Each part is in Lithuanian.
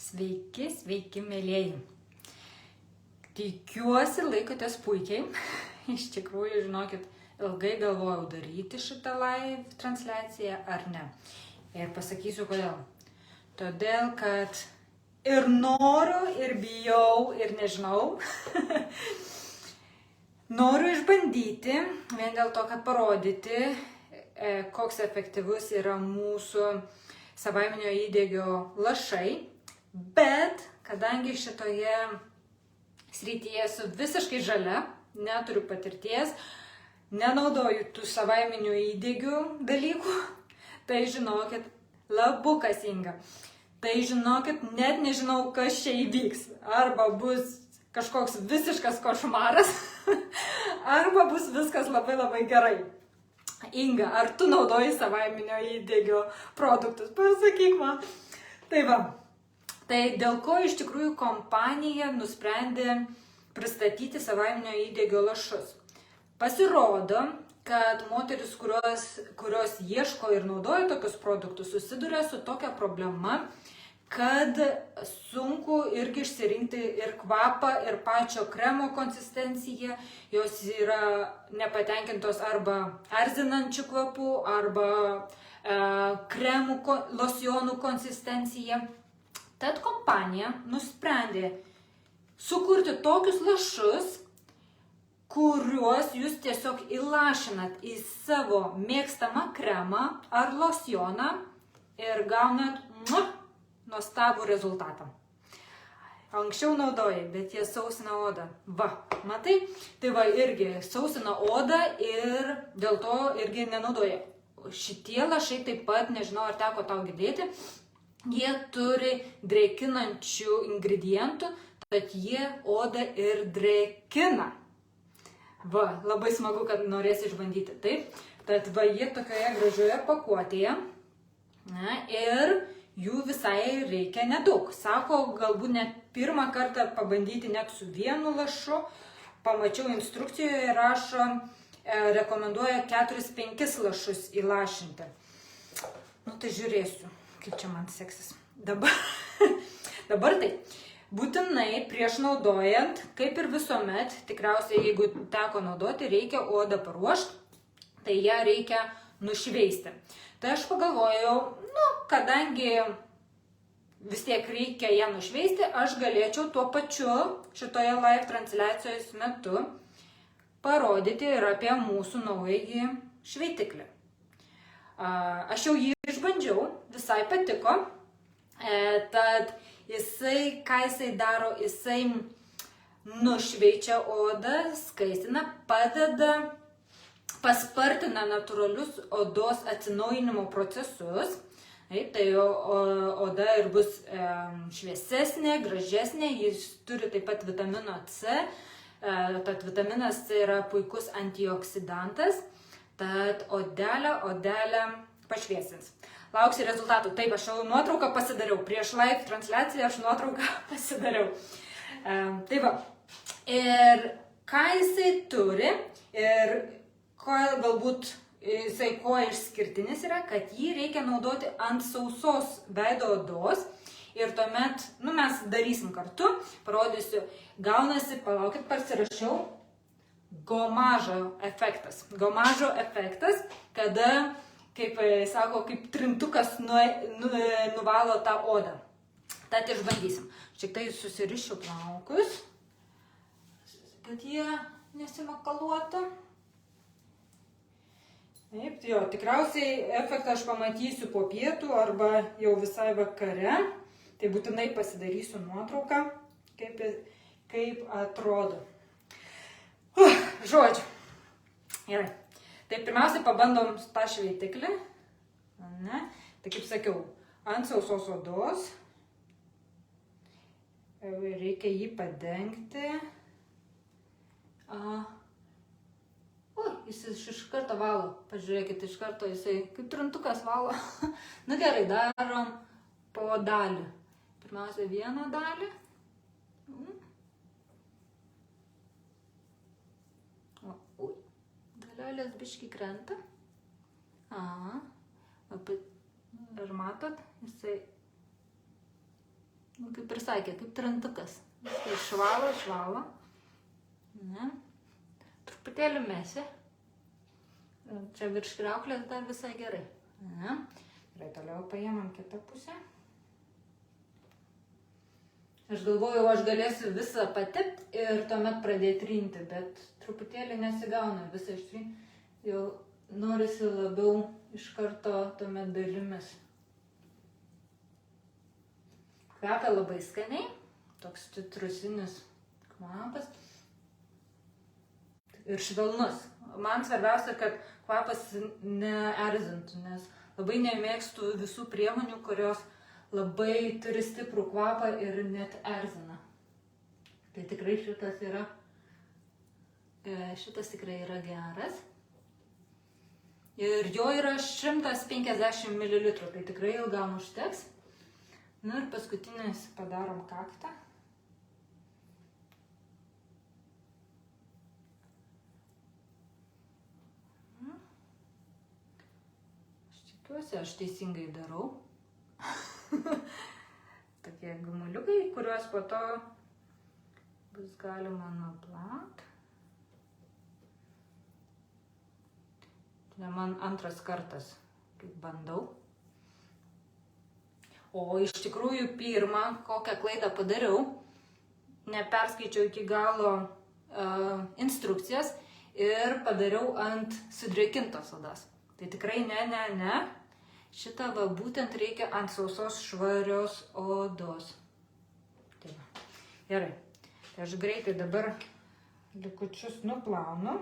Sveiki, sveiki, mėlieji. Tikiuosi, laikotės puikiai. Iš tikrųjų, žinokit, ilgai galvojau daryti šitą live transliaciją ar ne. Ir pasakysiu kodėl. Todėl, kad ir noriu, ir bijau, ir nežinau. Noriu išbandyti, vien dėl to, kad parodyti, koks efektyvus yra mūsų savaiminio įdegio lašai. Bet, kadangi šitoje srityje esu visiškai žalia, neturiu patirties, nenaudoju tų savaiminių įdegių dalykų, tai žinokit, labukas Inga. Tai žinokit, net nežinau, kas čia įvyks. Arba bus kažkoks visiškas košmaras, arba bus viskas labai labai gerai. Inga, ar tu naudoji savaiminio įdegio produktus? Pasakyk man. Tai va. Tai dėl ko iš tikrųjų kompanija nusprendė pristatyti savaiminio įdegio lašus. Pasirodo, kad moteris, kurios ieško ir naudoja tokius produktus, susiduria su tokia problema, kad sunku irgi išsirinkti ir kvapą, ir pačio kremo konsistenciją. Jos yra nepatenkintos arba erzinančių kvapų, arba kremų, losionų konsistencija. Tad kompanija nusprendė sukurti tokius lašus, kuriuos jūs tiesiog įlašinat į savo mėgstamą kremą ar losioną ir gaunat nuostabų rezultatą. Anksčiau naudojai, bet jie sausina odą. Va, matai? Tai va, irgi sausina odą ir dėl to irgi nenaudoja. Šitie lašai taip pat, nežinau, ar teko tau girdėti, jie turi drėkinančių ingredientų, tad jie odą ir drėkina. Va, labai smagu, kad norėsi išbandyti. Taip, tad va, jie tokioje gražioje pakuotėje. Na, ir jų visai reikia nedaug. Sako, galbūt net pirmą kartą pabandyti net su vienu lašu. Pamačiau instrukcijoje rašo, rekomenduoja 4-5 lašus įlašinti. Nu, tai žiūrėsiu, kaip čia man seksis. Dabar tai, būtinai prieš naudojant, kaip ir visuomet, tikriausiai jeigu teko naudoti, reikia odą paruošti, tai ją reikia nušveisti. Tai aš pagalvojau, kadangi vis tiek reikia ją nušveisti, aš galėčiau tuo pačiu šitoje live transliacijos metu parodyti ir apie mūsų naująjį šveitiklį. Aš jau jį išbandžiau, visai patiko, tad jisai, ką jisai daro, jisai nušveičia odą, skaistina, padeda, paspartina natūralius odos atsinaujinimo procesus. Tai oda ir bus šviesesnė, gražesnė, jis turi taip pat vitamino C, tad vitaminas C yra puikus antioksidantas, tad odelę pašviesins. Lauksiu rezultatų. Taip, aš jau nuotrauką pasidariau. Prieš live transliaciją aš nuotrauką pasidariau. Tai va. Ir ką jisai turi ir galbūt jisai kuo išskirtinis yra, kad jį reikia naudoti ant sausos veido odos. Ir tuomet, mes darysim kartu, parodysiu, gaunasi, palaukit, pasirašiau, gomažo efektas. Gomažo efektas, kada, kaip sako, kaip trintukas nuvalo tą odą. Tad išbandysim. Šiek tiek susirišiu plaukus, kad jie nesimakaluotų. Taip, jo, tikriausiai efektą aš pamatysiu po pietų arba jau visai vakare. Tai būtinai pasidarysiu nuotrauką, kaip atrodo. Žodžiu. Gerai. Tai pirmiausiai pabandom tą šveitiklį. Tai kaip sakiau, ant sausos odos. Reikia jį padengti. Jis iš karto valo. Pažiūrėkit, iš karto jisai kaip trintukas valo. Na gerai, darom po dalį. Pirmiausia, vieną dalį. Dalelės biškį krenta. Ir matot, jisai kaip ir sakė, kaip trantukas. Viską išvalo. Ne. Truputėlį mesi. Čia virš kriauklės dar visai gerai. Ne. Gerai, toliau paėmam kitą pusę. Aš galvojau, aš galėsiu visą patepti ir tuomet pradėti trinti, bet truputėlį nesigauna visą ištrinti. Jau norisi labiau iš karto tuomet dalimis. Kvepia labai skaniai, toks citrusinis kvapas ir švelnus. Man svarbiausia, kad kvapas neerzintų, nes labai nemėgstu visų priemonių, kurios labai turi stiprų kvapą ir net erzina. Tai tikrai šitas tikrai yra geras. Ir jo yra 150 ml, tai tikrai ilgam užteks. Na ir paskutinis padarom kaktą. Aš tikiuosi, aš teisingai darau. Tokie gumuliukai, kuriuos po to bus galima nuplaut. Tai man antras kartas, kaip bandau. O iš tikrųjų pirmą, kokią klaidą padariau, neperskaičiau iki galo instrukcijas ir padariau ant sudrėkintos odos. Tai tikrai ne. Šitą va būtent reikia ant sausos švarios odos. Tai va. Gerai. Tai aš greitai dabar likučius nuplaunu.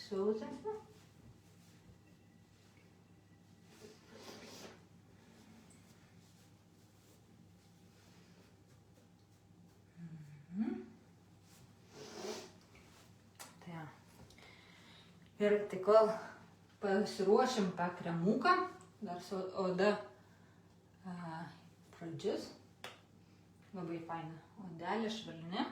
Sausesnė. Ir tai kol pasiruošim tą kremuką, dar su oda pradžius. Labai faina odelė, švelni.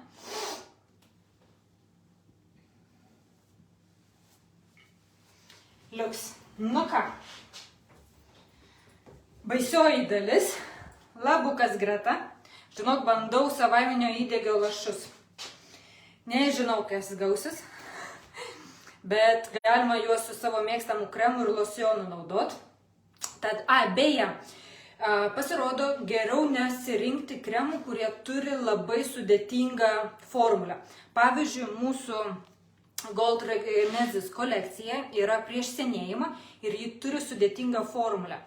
Liuks. Nu ką, baisioji dalis, labukas greta. Žinok, bandau savaiminio įdegio lašus. Nežinau, kas gausis, bet galima juos su savo mėgstamu kremu ir losionu naudot. Tad, beje, pasirodo geriau nesirinkti kremų, kurie turi labai sudėtingą formulę. Pavyzdžiui, mūsų Gold Regenezis kolekcija yra prieš senėjimą ir ji turi sudėtingą formulę.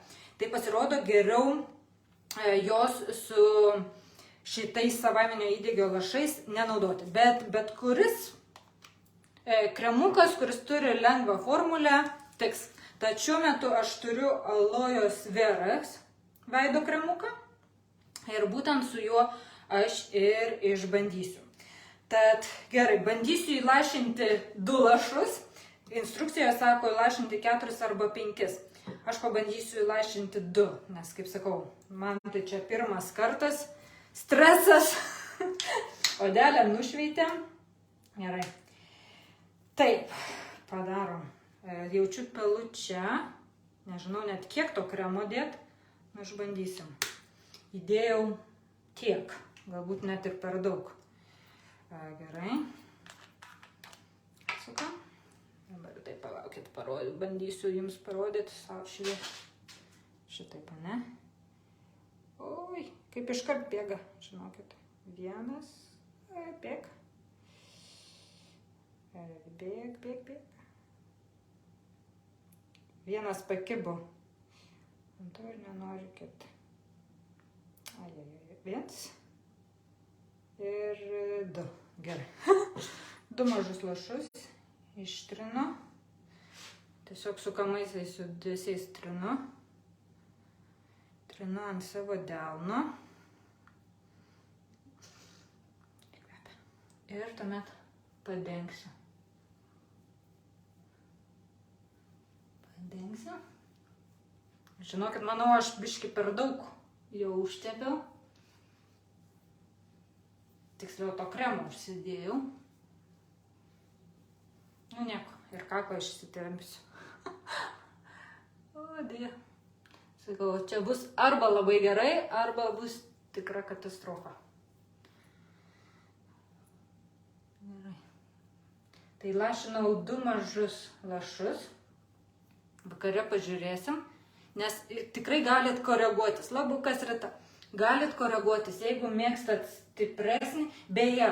Tai pasirodo geriau jos su šitais savaiminio įdegio lašais nenaudoti. Bet kuris kremukas, kuris turi lengvą formulę, tiks. Tad šiuo metu aš turiu Alojos Verax veido kremuką ir būtent su juo aš ir išbandysiu. Tad gerai, bandysiu įlašinti 2 lašus. Instrukcijoje sako įlašinti 4 arba 5. Aš pabandysiu įlašinti 2, nes, kaip sakau, man tai čia pirmas kartas. Stresas. Odelę nušveitėm. Gerai. Taip, padarom. Jaučiu pilu čia. Nežinau net kiek to kremo dėt. Nu, išbandysim. Įdėjau tiek. Galbūt net ir per daug. Gerai. Sukam. Dabar tai palaukit, bandysiu jums parodyti savo šitaip, ne? Oi, kaip iškart bėga, žinokit. Vienas, bėg. Bėg. Vienas pakibo. Ant to ir nenoriu kiti. Viens. Ir 2. Gerai. 2 mažus lašus ištrinu. Tiesiog sukamaisiais judesiais trinu. Trinu ant savo delno. Ir tuomet padengsiu. Žinokit, manau, aš biškį per daug jau užtepiau. Tiksliau, to kremo užsidėjau. Nu, nieko, ir kaklą išsitempsiu. O, dėja. Sakau, čia bus arba labai gerai, arba bus tikra katastrofa. Gerai. Tai lašinau 2 mažus lašus. Vakare pažiūrėsim, nes tikrai galit koreguotis. Labukas reta. Galit koreguotis, jeigu mėgstat stipresnį. Beje,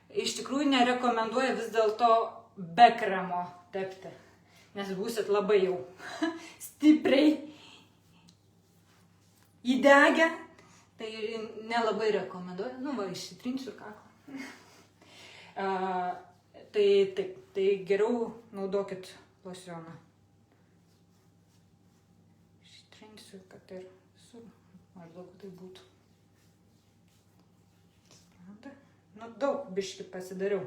iš tikrųjų nerekomenduoju vis dėlto be kremo tepti, nes būsit labai jau stipriai įdegę. Tai nelabai rekomenduoju. Nu, va, išsitrinsiu kaklą. Tai geriau naudokit losioną. Kad ir su maždaug tai būtų. Nu, daug biškį pasidariau.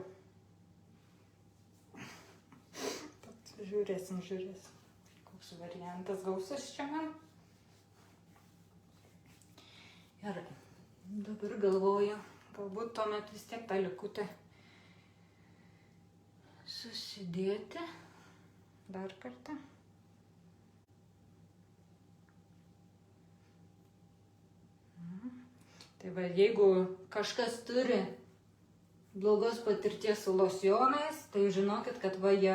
Žiūrėsim. Koks variantas gausis čia man. Gerai. Dabar galvoju, galbūt tuomet vis tiek tą likutę susidėti. Dar kartą. Tai va, jeigu kažkas turi blogos patirties su losionais, tai žinokit, kad va jie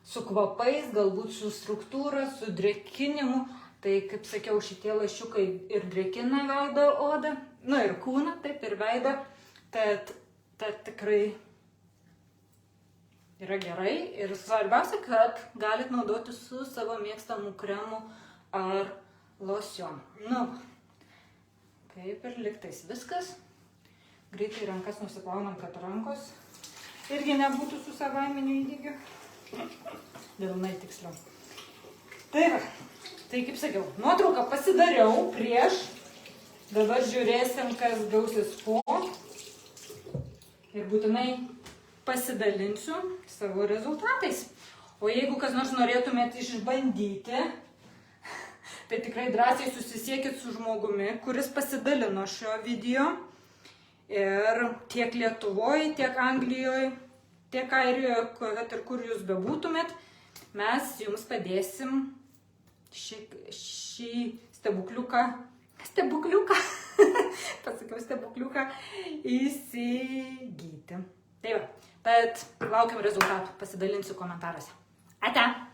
su kvapais, galbūt su struktūra, su drėkinimu, tai kaip sakiau, šitie lašiukai ir drėkina veido odą, nu ir kūną, taip ir veidą, tad tikrai yra gerai ir svarbiausia, kad galit naudoti su savo mėgstamų kremų ar losionu. Nu, kaip ir liktais viskas. Greitai rankas nusiplaunam, kad rankos irgi nebūtų su savaiminiu įdegiu. Delnai tiksliau. Tai va, tai kaip sakiau, nuotrauką pasidariau prieš. Dabar žiūrėsim, kas gausis po. Ir būtinai pasidalinsiu savo rezultatais. O jeigu kas nors norėtumėt išbandyti, tai tikrai drąsiai susisiekit su žmogumi, kuris pasidalino šio video. Ir tiek Lietuvoje, tiek Anglijoje, tiek Airijoje, kad ir kur jūs bebūtumėt, mes jums padėsim šį stebukliuką, pasakiau stebukliuką, įsigyti. Tai va, bet laukiam rezultatų, pasidalinsiu komentaruose. Ate!